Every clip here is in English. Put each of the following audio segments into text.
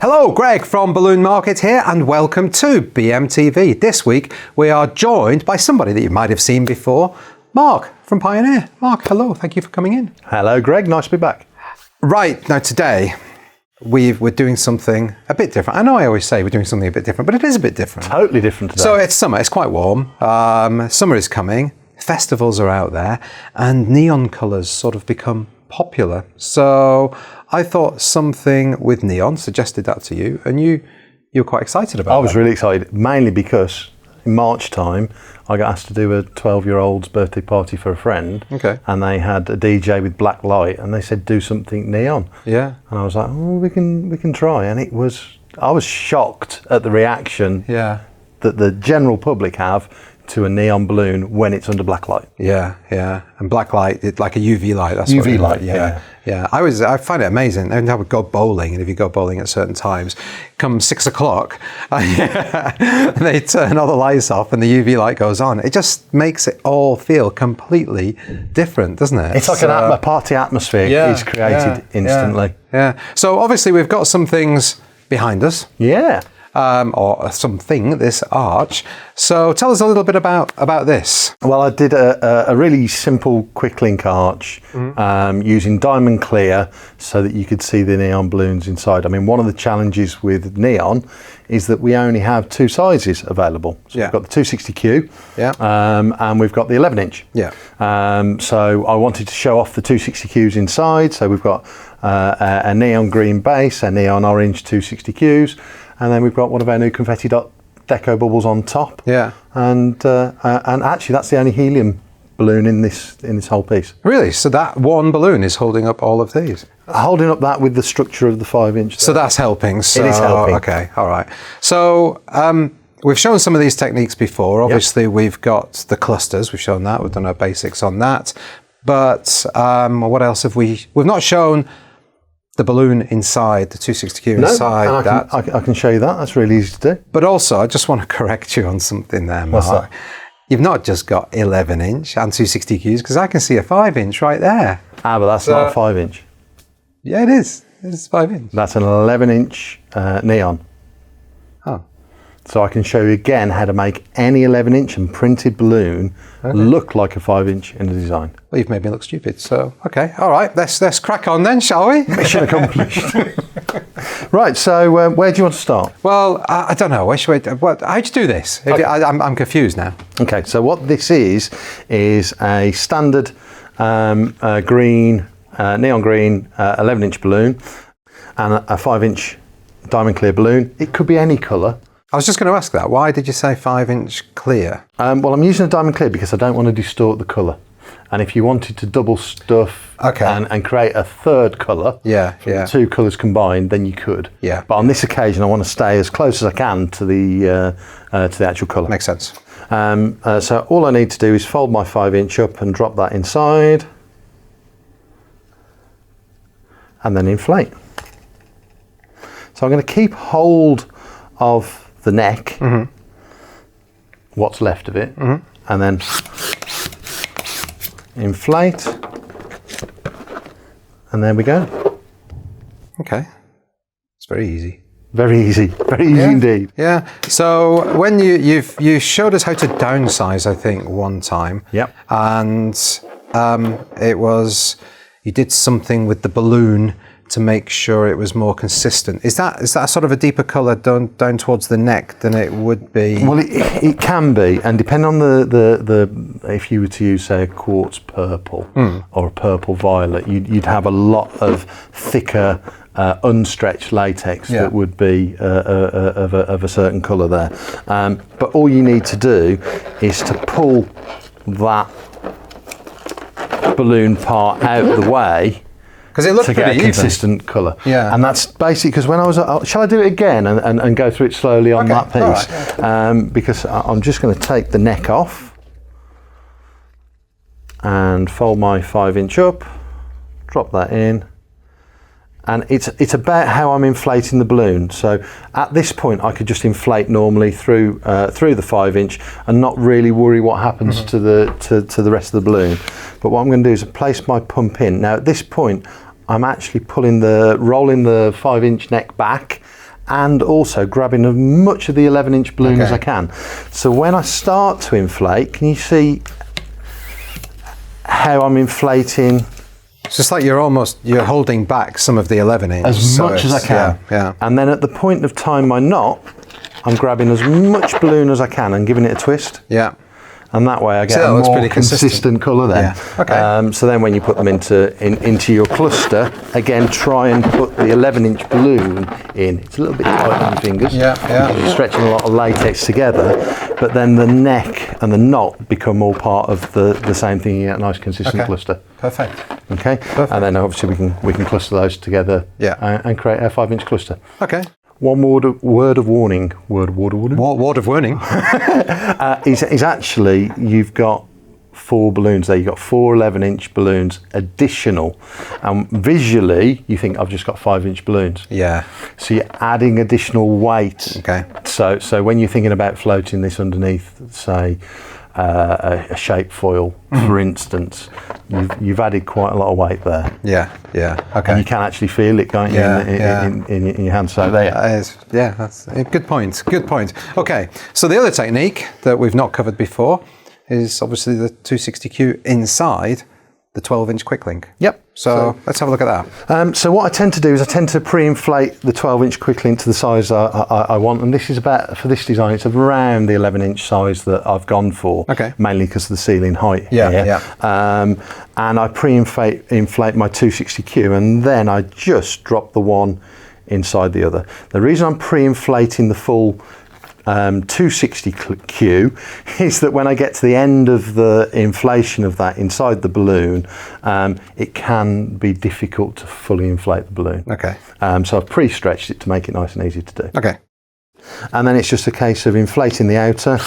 Hello, Greg from Balloon Market here, and welcome to BMTV. This week we are joined by somebody that you might have seen before, Mark from Pioneer. Mark, hello, thank you for coming in. Hello, Greg, nice to be back. Right, now today we're doing something a bit different. I know I always say we're doing something a bit different, but it is a bit different. Totally different today. So it's summer, it's quite warm. Summer is coming, festivals are out there, and neon colours sort of become popular. So I thought something with neon, suggested that to you, and you were quite excited about it. I was really excited, mainly because in March time, I got asked to do a 12-year-old's birthday party for a friend. Okay. And they had a DJ with black light, and they said, do something neon. Yeah. And I was like, oh, we can try. And I was shocked at the reaction that the general public have to a neon balloon when it's under black light. Yeah. And black light, it's like a UV light. That's UV what light, yeah. I find it amazing. And I would go bowling, and if you go bowling at certain times, come 6 o'clock, they turn all the lights off and the UV light goes on. It just makes it all feel completely different, doesn't it? It's like a party atmosphere is created instantly. Yeah. So obviously we've got some things behind us. Yeah. Or something, this arch. So tell us a little bit about this. Well, I did a really simple Quicklink arch using diamond clear so that you could see the neon balloons inside. I mean, one of the challenges with neon is that we only have two sizes available. So we've got the 260Q and we've got the 11-inch. Yeah. So I wanted to show off the 260Qs inside. So we've got a neon green base, a neon orange 260Qs, and then we've got one of our new confetti deco bubbles on top. Yeah. And actually that's the only helium balloon in this whole piece. Really? So that one balloon is holding up all of these? Holding up that with the structure of the 5-inch. So that's helping. So, it is helping. Okay, all right. So we've shown some of these techniques before. Obviously we've got the clusters, we've shown that, we've done our basics on that. But what else have we? We've not shown the balloon inside, the 260Q inside that. I can show you that. That's really easy to do. But also, I just want to correct you on something there, Mark. What's that? You've not just got 11-inch and 260Qs, because I can see a 5-inch right there. But that's not a 5-inch. Yeah, it is. It's 5-inch. That's an 11-inch neon. Oh. So I can show you again how to make any 11-inch and printed balloon look like a 5-inch in the design. Well, you've made me look stupid, so okay, all right, let's crack on then, shall we? Mission accomplished. Right, so where do you want to start? Well, I don't know. How'd you do this? I'm confused now. Okay, so what this is a standard green, neon green 11-inch balloon and a 5-inch diamond clear balloon. It could be any colour. I was just going to ask that. Why did you say 5-inch clear? Well, I'm using a diamond clear because I don't want to distort the colour. And if you wanted to double stuff and create a third colour, from two colours combined, then you could. Yeah. But on this occasion, I want to stay as close as I can to the actual colour. Makes sense. So all I need to do is fold my 5-inch up and drop that inside, and then inflate. So I'm going to keep hold of the neck, what's left of it, and then inflate, and there we go. Okay, it's very easy. Very easy indeed. Yeah. So when you showed us how to downsize, I think one time. Yep. And it was you did something with the balloon to make sure it was more consistent. Is that sort of a deeper colour down towards the neck than it would be? Well, it can be, and depending on the if you were to use, say, a quartz purple or a purple violet, you'd have a lot of thicker, unstretched latex that would be of a certain colour there. But all you need to do is to pull that balloon part out of the way, because it looked to get a consistent colour. Yeah. And that's basically because when I was, shall I do it again and go through it slowly on that piece? Right, because I'm just going to take the neck off and fold my 5-inch up, drop that in, and it's about how I'm inflating the balloon. So at this point I could just inflate normally through the 5-inch and not really worry what happens to the rest of the balloon. But what I'm going to do is place my pump in. Now at this point I'm actually rolling the 5-inch neck back and also grabbing as much of the 11-inch balloon as I can. So when I start to inflate, can you see how I'm inflating? It's just like you're holding back some of the 11-inch. As much as I can. Yeah. And then at the point of tying my knot, I'm grabbing as much balloon as I can and giving it a twist. Yeah. And that way I get a more consistent colour then. Yeah. Okay. So then when you put them into your cluster, again try and put the 11-inch balloon in. It's a little bit tight on your fingers. Yeah. You're stretching a lot of latex together, but then the neck and the knot become all part of the same thing. You get a nice consistent cluster. Perfect. Okay. And then obviously we can cluster those together. And create our 5-inch cluster. Okay. One word of warning. Word of warning. Is actually you've got 4 balloons there. You've got 4 11-inch balloons additional, and visually you think I've just got 5-inch balloons. Yeah. So you're adding additional weight. Okay. So when you're thinking about floating this underneath, say, a shape foil, for instance, you've added quite a lot of weight there. Yeah. Okay. And you can actually feel it going in your hand. So there. That's a good point. Good point. Okay. So the other technique that we've not covered before is obviously the 260Q inside the 12-inch Quicklink. Yep. So let's have a look at that. So what I tend to do is I tend to pre-inflate the 12-inch Quicklink to the size I want, and this is about, for this design, it's around the 11-inch size that I've gone for. Okay. Mainly because of the ceiling height. Yeah. And I pre-inflate my 260Q, and then I just drop the one inside the other. The reason I'm pre-inflating the full 260Q is that when I get to the end of the inflation of that inside the balloon, it can be difficult to fully inflate the balloon. Okay. So I've pre-stretched it to make it nice and easy to do. Okay. And then it's just a case of inflating the outer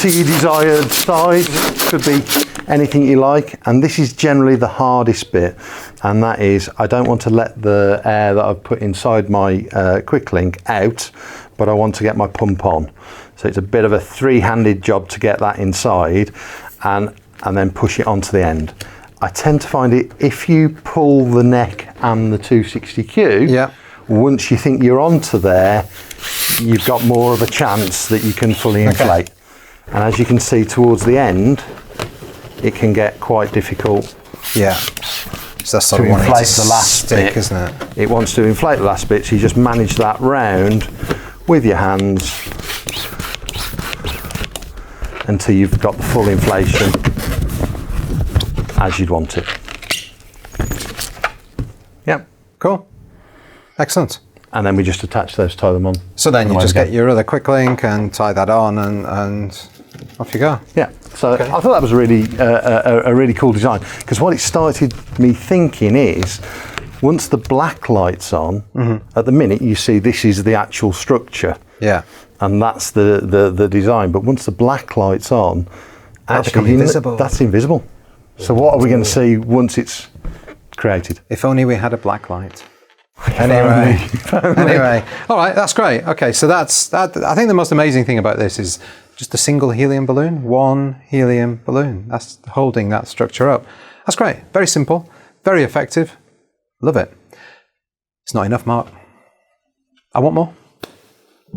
to your desired size. Could be anything you like, and this is generally the hardest bit, and that is I don't want to let the air that I've put inside my Quicklink out, but I want to get my pump on. So it's a bit of a three-handed job to get that inside and then push it onto the end. I tend to find it, if you pull the neck and the 260Q, once you think you're onto there, you've got more of a chance that you can fully inflate. And as you can see towards the end, it can get quite difficult. Yeah. So that's sort of inflate the last bit, isn't it? It wants to inflate the last bit, so you just manage that round with your hands until you've got the full inflation as you'd want it. Yep. Cool. Excellent. And then we just attach those, tie them on. So then you just get your other Quicklink and tie that on, and off you go. Yeah. So I thought that was really a really cool design, because what it started me thinking is, once the black light's on, at the minute you see this is the actual structure. Yeah. And that's the design. But once the black light's on, actually invisible. That's invisible. So what are we going to see once it's created? If only we had a black light. Anyway, all right, that's great. Okay, so that's I think the most amazing thing about this is just a single helium balloon, one helium balloon. That's holding that structure up. That's great. Very simple, very effective. Love it. It's not enough, Mark. I want more.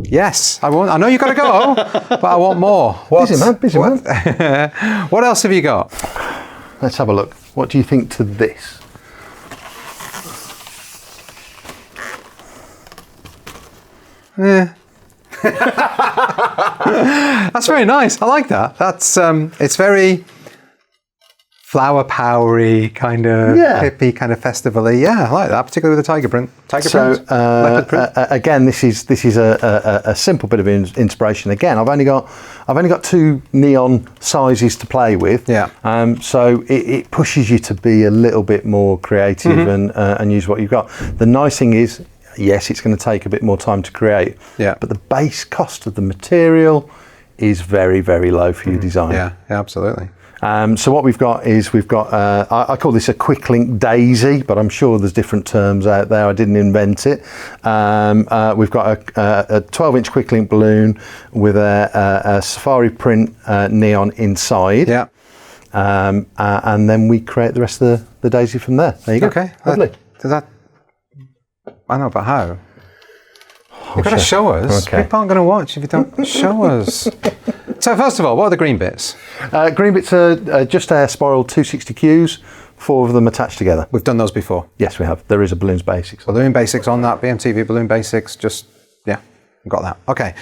Yes, I want. I know you've got to go, but I want more. Busy man. What else have you got? Let's have a look. What do you think to this? That's very nice. I like that. That's it's very flower powery, kind of hippie, kind of festival-y. Yeah, I like that, particularly with the tiger print. Leopard print. Again, this is a simple bit of inspiration. Again, I've only got 2 neon sizes to play with. Yeah. So it pushes you to be a little bit more creative and use what you've got. The nice thing is, yes, it's going to take a bit more time to create. Yeah. But the base cost of the material is very, very low for your design. Yeah, absolutely. So what we've got is I call this a Quicklink Daisy, but I'm sure there's different terms out there. I didn't invent it. We've got a 12-inch Quicklink balloon with a safari print neon inside. Yeah. and then we create the rest of the daisy from there. There you go. Okay, Lovely. I know, but how? You've got to show us. Okay. People aren't going to watch if you don't show us. So first of all, what are the green bits? Green bits are just air spiral 260Qs, 4 of them attached together. We've done those before. Yes, we have. There is a Balloons Basics. Balloon Basics on that, BMTV Balloon Basics, just, yeah, got that. Okay,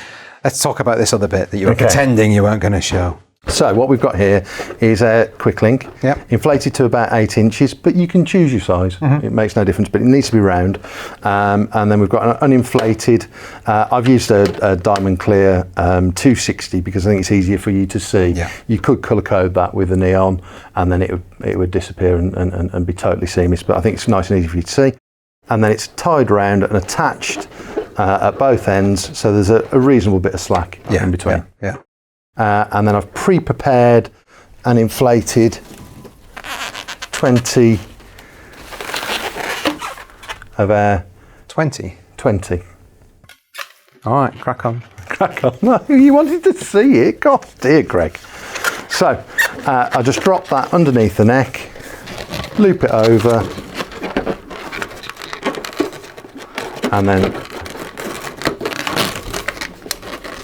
let's talk about this other bit that you were pretending you weren't going to show. So what we've got here is a Quicklink, inflated to about 8 inches, but you can choose your size. It makes no difference, but it needs to be round. And then we've got an uninflated, I've used a Diamond Clear 260 because I think it's easier for you to see. Yeah. You could colour code that with a neon and then it would disappear and be totally seamless, but I think it's nice and easy for you to see. And then it's tied round and attached at both ends, so there's a reasonable bit of slack in between. Yeah. And then I've pre-prepared and inflated 20 of air. 20? 20. All right, crack on. Crack on. No, you wanted to see it. God dear, Greg. So I just drop that underneath the neck, loop it over, and then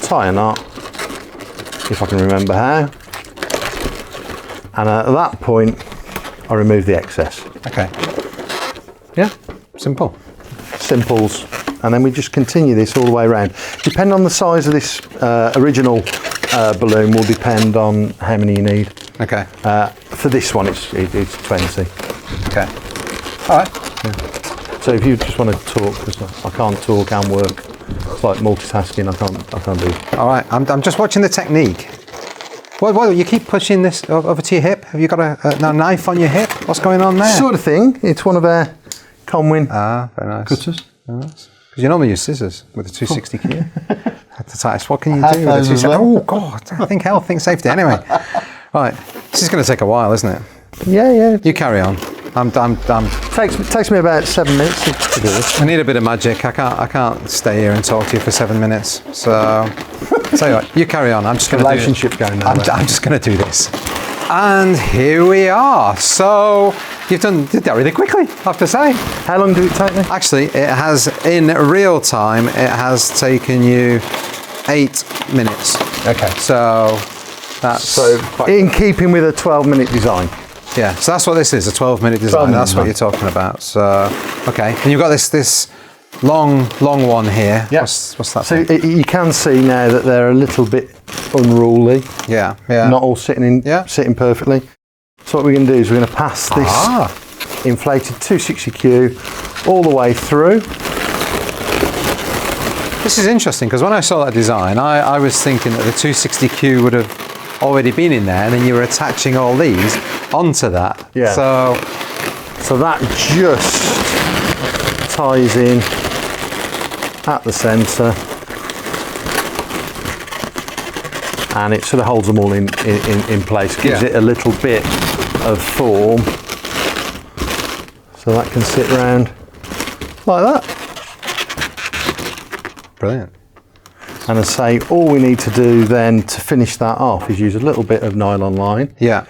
tie a knot, if I can remember how. And at that point, I remove the excess. Okay. Yeah? Simple. Simples. And then we just continue this all the way around. Depending on the size of this original balloon will depend on how many you need. Okay. For this one, it's 20. Okay. All right. Yeah. So if you just want to talk, because I can't talk and work. It's like multitasking. I can't do it. All right. I'm just watching the technique. Well, you keep pushing this over to your hip. Have you got a knife on your hip? What's going on there? Sort of thing. It's one of our Conwin very nice. cutters. Very nice. Because you normally use scissors with a 260Q. That's the tightest. What can you Have do with a those as 260? well. Oh God! I think health, think safety. Anyway, right. This is going to take a while, isn't it? Yeah. You carry on. I'm. Takes me about 7 minutes to do this. I need a bit of magic. I can't stay here and talk to you for 7 minutes. So, tell you what, you carry on. I'm just going to Relationship going now. I'm just going to do this. And here we are. So did that really quickly, I have to say. How long did it take me? Actually, it has, in real time, it has taken you 8 minutes. Okay. So that's in keeping with a 12-minute design. Yeah, so that's what this is, a 12-minute design. That's what you're talking about. So, okay. And you've got this long one here. Yeah. What's that? So you can see now that they're a little bit unruly. Yeah. Not all sitting perfectly. So what we're going to do is we're going to pass this inflated 260Q all the way through. This is interesting because when I saw that design, I was thinking that the 260Q would have already been in there, and then you were attaching all these onto that. Yeah. So that just ties in at the centre, and it sort of holds them all in place, gives it a little bit of form, so that can sit around like that. Brilliant. And I say, all we need to do then to finish that off is use a little bit of nylon line. Yeah.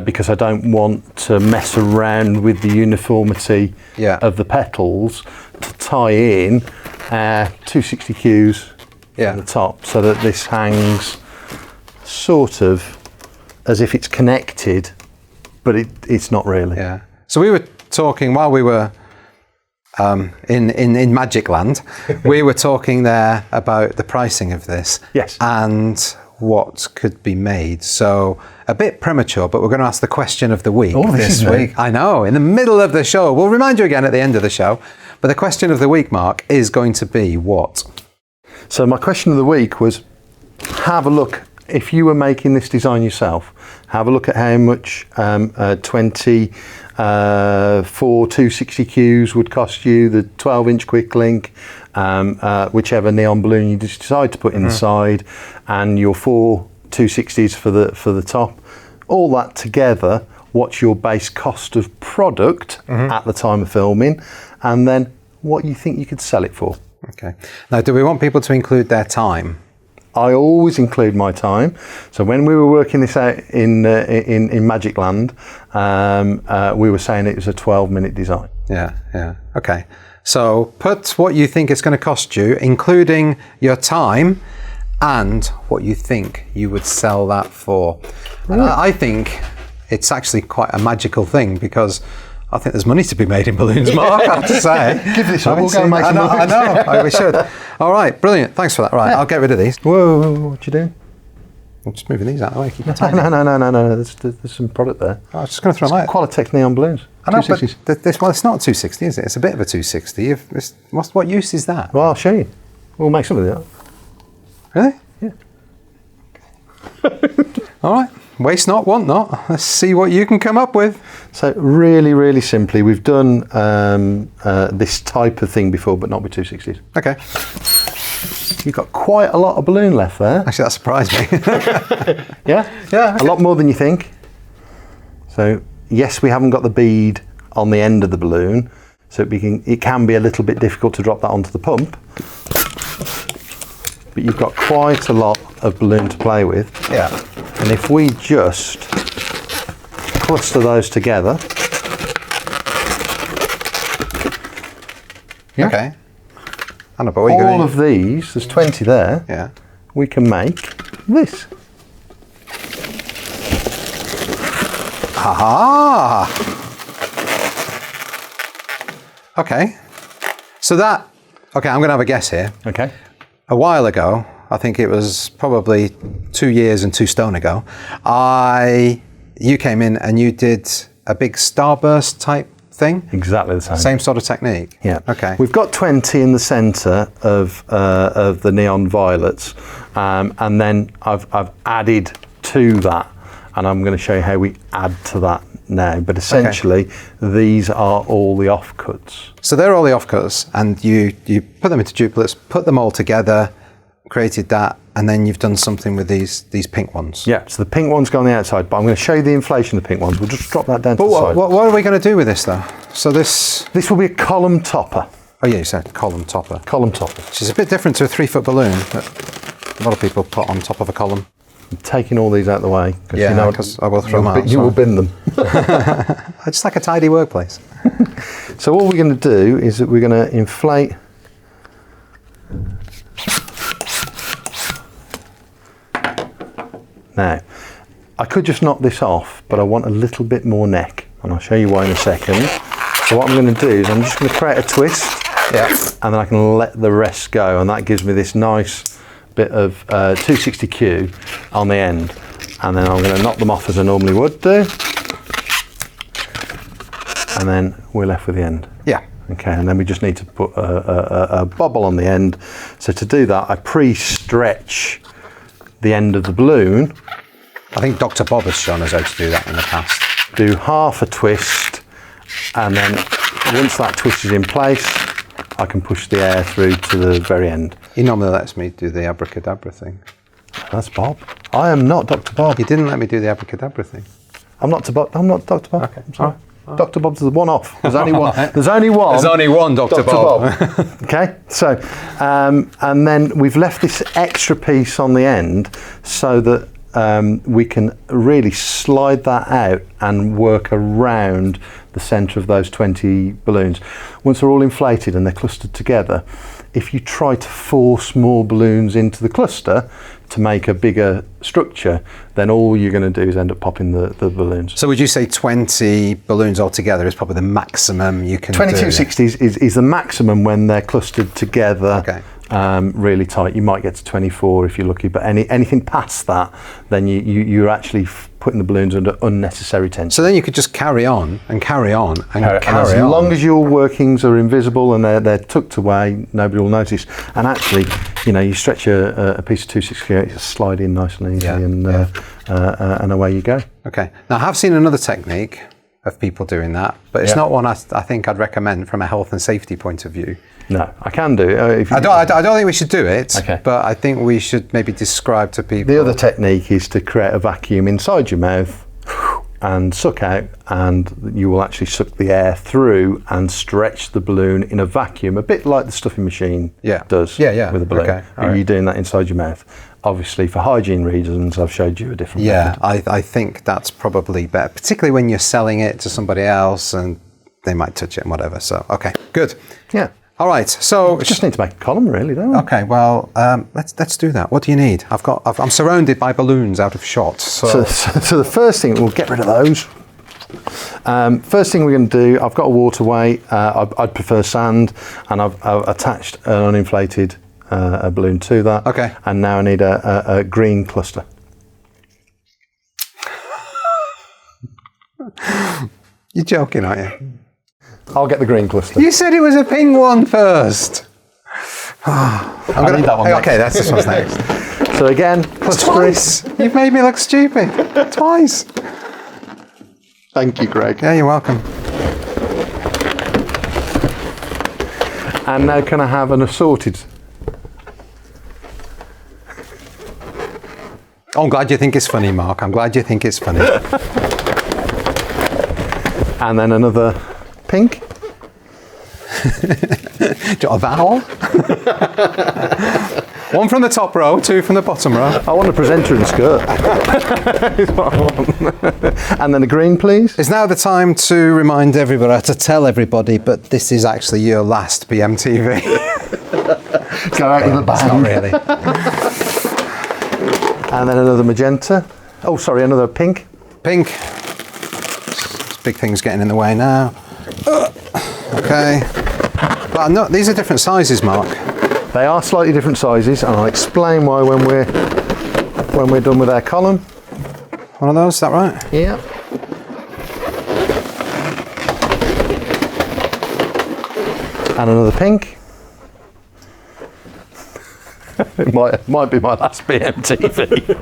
Because I don't want to mess around with the uniformity of the petals, to tie in 260Qs at the top, so that this hangs sort of as if it's connected, but it's not really. Yeah. So we were talking while we were in Magic Land, we were talking there about the pricing of this. Yes. And what could be made. So a bit premature, but we're going to ask the question of the week this week. I know, in the middle of the show. We'll remind you again at the end of the show. But the question of the week, Mark, is going to be what? So my question of the week was, have a look, if you were making this design yourself, have a look at how much 20 4 260Qs would cost you, the 12-inch Quicklink, whichever neon balloon you decide to put in the side, and your 4 260s for the top. All that together, what's your base cost of product at the time of filming, and then what you think you could sell it for. Okay. Now, do we want people to include their time? I always include my time. So when we were working this out in Magic Land, we were saying it was a 12-minute design. Yeah. Okay. So put what you think it's going to cost you, including your time, and what you think you would sell that for. And I think it's actually quite a magical thing, because I think there's money to be made in balloons, Mark, I have to say. Give this up, we'll go and make some balloons. I know, we should. All right, brilliant, thanks for that. Right, I'll get rid of these. Whoa, what you doing? I'm just moving these out of the way. Keep it No, there's some product there. I was just going to throw them out. Qualatex Neon balloons. I know, but well, it's not a 260, is it? It's a bit of a 260. What use is that? Well, I'll show you. We'll make some of that. Really? Yeah. All right. Waste not, want not. Let's see what you can come up with. So really, really simply, we've done this type of thing before, but not with 260s. Okay. You've got quite a lot of balloon left there. Actually, that surprised me. Yeah? Yeah. Okay. A lot more than you think. So yes, we haven't got the bead on the end of the balloon, so it can be a little bit difficult to drop that onto the pump. But you've got quite a lot of balloon to play with. Yeah. And if we just cluster those together. Yeah. Okay. I know, but all of these, there's 20 there. Yeah. We can make this. Aha! Okay. So that, okay, I'm going to have a guess here. Okay. A while ago, I think it was probably 2 years and 2 stone ago, you came in and you did a big starburst type thing? Exactly the same. Same sort of technique? Yeah. Okay. We've got 20 in the centre of the neon violets, and then I've added to that, and I'm going to show you how we add to that now. But essentially, these are all the offcuts. So they're all the offcuts, and you put them into duplicates, put them all together, created that, and then you've done something with these pink ones. Yeah, so the pink ones go on the outside, but I'm going to show you the inflation of the pink ones. We'll just drop that down to the side. What are we going to do with this, though? So this will be a column topper. Oh yeah, you said column topper. Column topper. Which is a bit different to a 3-foot balloon that a lot of people put on top of a column. I'm taking all these out of the way. Yeah, because I will throw them out. You will bin them. I just like a tidy workplace. So what we're going to do is that we're going to inflate now. I could just knock this off, but I want a little bit more neck, and I'll show you why in a second. So what I'm going to do is I'm just going to create a twist, and then I can let the rest go, and that gives me this nice bit of 260Q on the end, and then I'm going to knock them off as I normally would do, and then we're left with the end. Yeah. Okay, and then we just need to put a bobble on the end. So to do that, I pre-stretch the end of the balloon. I think Dr. Bob has shown us how to do that in the past. Do half a twist, and then once that twist is in place, I can push the air through to the very end. He normally lets me do the abracadabra thing. That's Bob. I am not Dr. Bob. He didn't let me do the abracadabra thing. I'm not Dr. Bob. Okay. I'm sorry. Dr. Bob's the one off. There's only one. There's only one. There's only one Dr. Bob. Okay, so and then we've left this extra piece on the end so that we can really slide that out and work around the centre of those 20 balloons. Once they're all inflated and they're clustered together, if you try to force more balloons into the cluster to make a bigger structure, then all you're going to do is end up popping the balloons. So would you say 20 balloons altogether is probably the maximum you can 2260s is the maximum when they're clustered together. Okay. Really tight. You might get to 24 if you're lucky, but anything past that, then you're actually putting the balloons under unnecessary tension. So then you could just carry on and carry on and carry on. As long as your workings are invisible and they're tucked away, nobody will notice. And actually, you stretch a piece of 260, just slide in nice and easy, and away you go. Okay. Now I have seen another technique of people doing that, but it's not one I think I'd recommend from a health and safety point of view. No, I can do it. I don't think we should do it, okay. But I think we should maybe describe to people. The other technique is to create a vacuum inside your mouth and suck out, and you will actually suck the air through and stretch the balloon in a vacuum, a bit like the stuffing machine does with a balloon. Okay. You're doing that inside your mouth. obviously for hygiene reasons, I've showed you a different method. I think that's probably better, particularly when you're selling it to somebody else and they might touch it and whatever. So, okay, good. Yeah. All right, so We just need to make a column, really, don't we? okay. Well, let's do that. What do you need? I'm surrounded by balloons out of shot. So So the first thing, we'll get rid of those. First thing we're going to do, I've got a waterway. I'd prefer sand, and I've attached an uninflated a balloon to that. Okay. And now I need a green cluster. you're joking, aren't you? I'll get the green cluster. You said it was a pink one first. I need that one next. Okay, that's this one's next. So again, plus Twice. You've made me look stupid. Twice. Thank you, Greg. Yeah, you're welcome. And now can I have an assorted? Oh, I'm glad you think it's funny, Mark. I'm glad you think it's funny. And then another pink. Do you want a vowel? One from the top row, two from the bottom row. I want a presenter in a skirt. Is what I want. And then a green, please. It's now the time to remind everybody, to tell everybody, but this is actually your last BMTV. Go out with the It's bang. not really. And then another magenta. Oh, sorry, another pink. Pink. This big thing's getting in the way now. Okay. But no, these are different sizes, Mark. They are slightly different sizes, and I'll explain why when we're done with our column. One of those, is that right? Yeah. And another pink. It might be my last BMTV.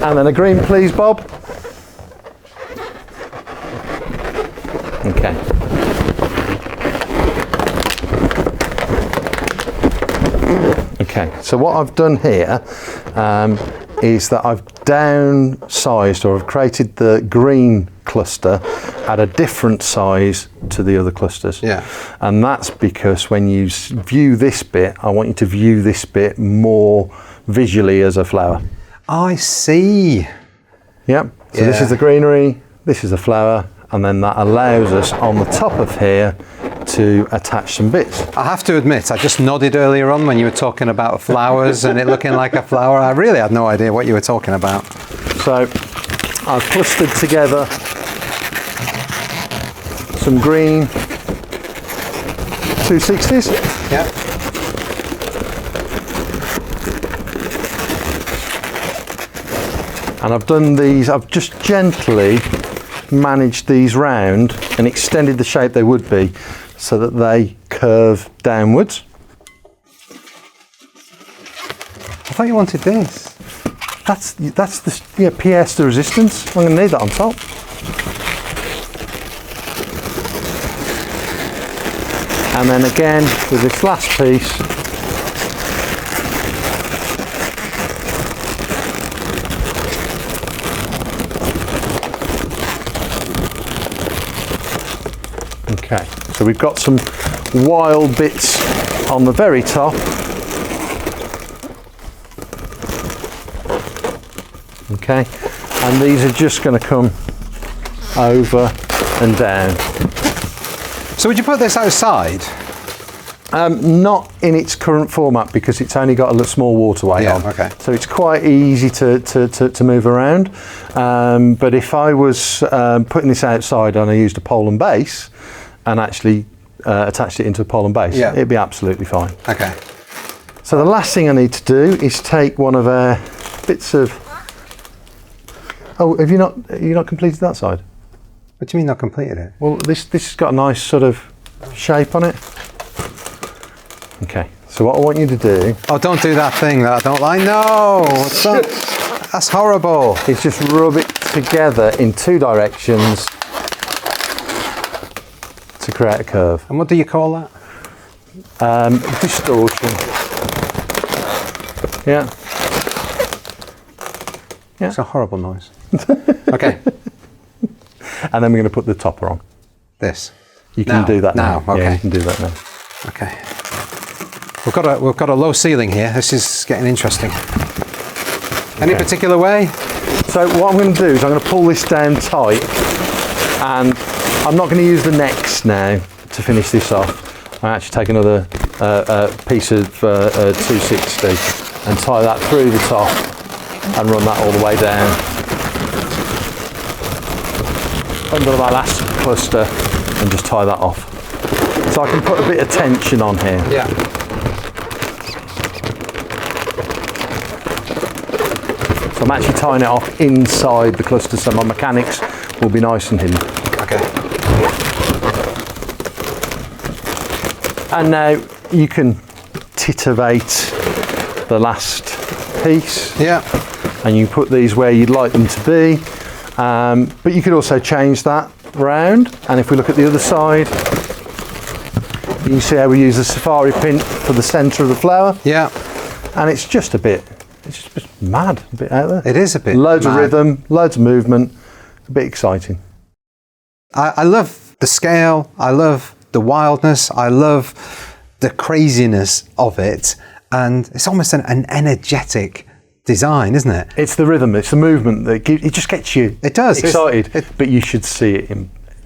And then a green, please, Bob. Okay. Okay, so what I've done here is that I've downsized, or I've created the green cluster at a different size to the other clusters. Yeah. And that's because when you view this bit, I want you to view this bit more visually as a flower. I see. Yep. So this Yeah. is the greenery, this is a flower, and then that allows us on the top of here to attach some bits. I have to admit, I just nodded earlier on when you were talking about flowers and it looking like a flower. I really had no idea what you were talking about. So I've clustered together some green 260s. Yeah. And I've done these, I've just gently managed these round and extended the shape they would be so that they curve downwards. I thought you wanted this. That's the pièce de resistance. I'm going to need that on top. And then again with this last piece, okay, so we've got some wild bits on the very top. Okay, and these are just going to come over and down. So would you put this outside? Not in its current format because it's only got a little small waterway on. Okay. So it's quite easy to move around. But if I was putting this outside and I used a pole and base and actually attached it into a pole and base, it'd be absolutely fine. Okay. So the last thing I need to do is take one of our bits of. Oh, have you not completed that side? What do you mean not completed it? Well, this has got a nice sort of shape on it. Okay, so what I want you to do Oh, don't do that thing that I don't like. No, that's horrible. is just rub it together in two directions to create a curve. And what do you call that? Distortion. Yeah. It's a horrible noise. Okay, And then we're going to put the topper on. this. You can Now. do that now. Now, okay. Yeah, you can do that now. Okay. We've got a low ceiling here. This is getting interesting. Any particular way? So what I'm going to do is I'm going to pull this down tight, and I'm not going to use the necks now to finish this off. I actually take another piece of 260 and tie that through the top and run that all the way down under my last cluster and just tie that off. So I can put a bit of tension on here. Yeah. So I'm actually tying it off inside the cluster so my mechanics will be nice and hidden. Okay. And now you can titivate the last piece. Yeah. And you put these where you'd like them to be. But you could also change that round. And if we look at the other side, you can see how we use the safari pin for the centre of the flower. Yeah. And it's just a bit, it's just mad, a bit out there. It is a bit Loads mad. of rhythm, loads of movement, a bit exciting. I love the scale. I love the wildness. I love the craziness of it. And it's almost an energetic design, isn't it? It's the rhythm, it's the movement that it just gets you It does. excited. But you should see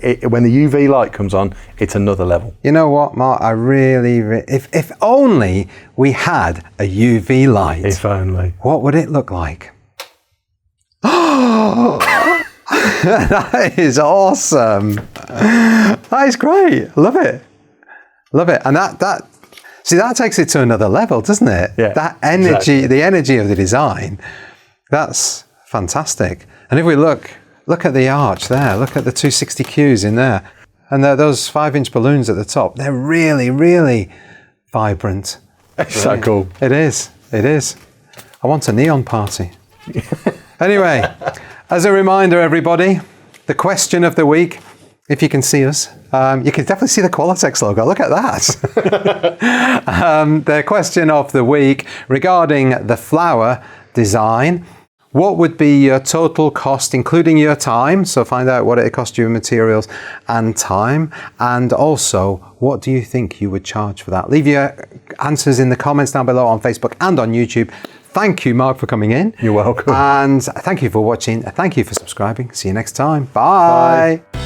it when the UV light comes on. It's another level. You know what, Mark? I really, if only we had a UV light. If only. What would it look like? Oh, that is awesome. That is great. Love it. Love it. And that takes it to another level, doesn't it? Yeah, that energy, exactly. The energy of the design, that's fantastic. And if we look at the arch there, look at the 260 Qs in there. And those 5-inch balloons at the top, they're really, really vibrant. It's so cool. It is. It is. I want a neon party. Anyway, as a reminder, everybody, the question of the week, if you can see us, you can definitely see the Qualatex logo. Look at that. The question of the week regarding the flower design. What would be your total cost, including your time? So find out what it cost you in materials and time. And also, what do you think you would charge for that? Leave your answers in the comments down below on Facebook and on YouTube. Thank you, Mark, for coming in. You're welcome. And thank you for watching. Thank you for subscribing. See you next time. Bye. Bye.